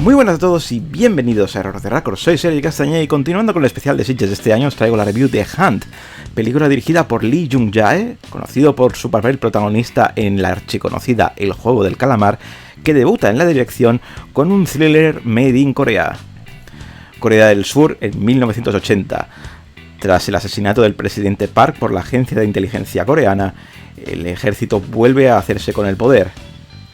Muy buenas a todos y bienvenidos a Error de Record. Soy Sergio Castañeda y continuando con el especial de Sitges de este año os traigo la review de Hunt, película dirigida por Lee Jung-jae, conocido por su papel protagonista en la archiconocida El Juego del Calamar, que debuta en la dirección con un thriller made in Corea. Corea del Sur en 1980. Tras el asesinato del presidente Park por la agencia de inteligencia coreana, el ejército vuelve a hacerse con el poder.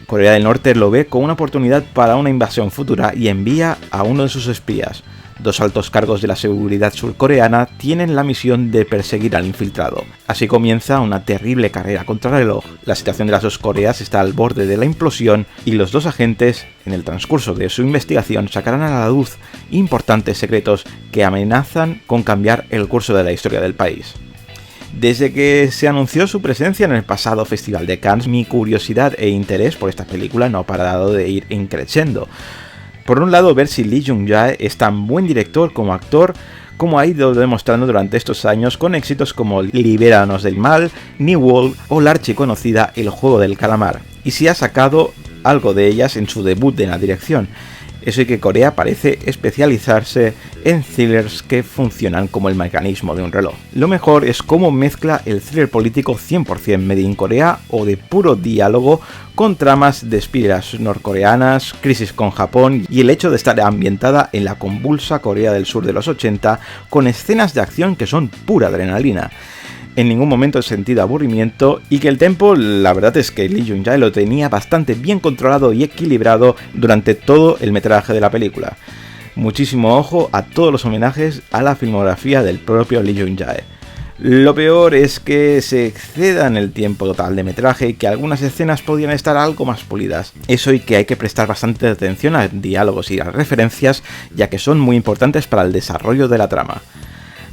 Corea del Norte lo ve como una oportunidad para una invasión futura y envía a uno de sus espías. Dos altos cargos de la seguridad surcoreana tienen la misión de perseguir al infiltrado. Así comienza una terrible carrera contra el reloj. La situación de las dos Coreas está al borde de la implosión y los dos agentes, en el transcurso de su investigación, sacarán a la luz importantes secretos que amenazan con cambiar el curso de la historia del país. Desde que se anunció su presencia en el pasado Festival de Cannes, mi curiosidad e interés por esta película no ha parado de ir increciendo. Por un lado, ver si Lee Jung-jae es tan buen director como actor, como ha ido demostrando durante estos años con éxitos como Libéranos del Mal, New World o la archiconocida El Juego del Calamar, y si ha sacado algo de ellas en su debut en la dirección. Eso y que Corea parece especializarse en thrillers que funcionan como el mecanismo de un reloj. Lo mejor es cómo mezcla el thriller político 100% made in Corea o de puro diálogo con tramas de espías norcoreanas, crisis con Japón y el hecho de estar ambientada en la convulsa Corea del Sur de los 80 con escenas de acción que son pura adrenalina. En ningún momento he sentido aburrimiento y que el tempo, la verdad es que Lee Jung-jae lo tenía bastante bien controlado y equilibrado durante todo el metraje de la película. Muchísimo ojo a todos los homenajes a la filmografía del propio Lee Jung-jae. Lo peor es que se exceda en el tiempo total de metraje y que algunas escenas podrían estar algo más pulidas. Eso y que hay que prestar bastante atención a diálogos y a referencias, ya que son muy importantes para el desarrollo de la trama.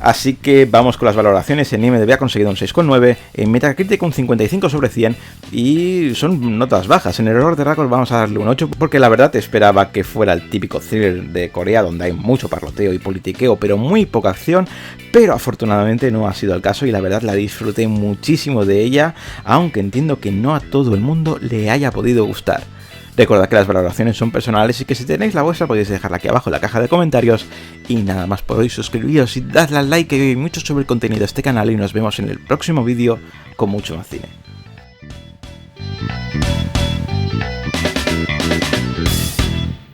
Así que vamos con las valoraciones. En IMDb ha conseguido un 6,9, en Metacritic un 55 sobre 100 y son notas bajas. En Error de Record vamos a darle un 8 porque la verdad esperaba que fuera el típico thriller de Corea donde hay mucho parloteo y politiqueo pero muy poca acción, pero afortunadamente no ha sido el caso y la verdad la disfruté muchísimo de ella, aunque entiendo que no a todo el mundo le haya podido gustar. Recordad que las valoraciones son personales y que si tenéis la vuestra podéis dejarla aquí abajo en la caja de comentarios. Y nada más, podéis suscribiros y dadle al like, que hay mucho sobre el contenido de este canal y nos vemos en el próximo vídeo con mucho más cine.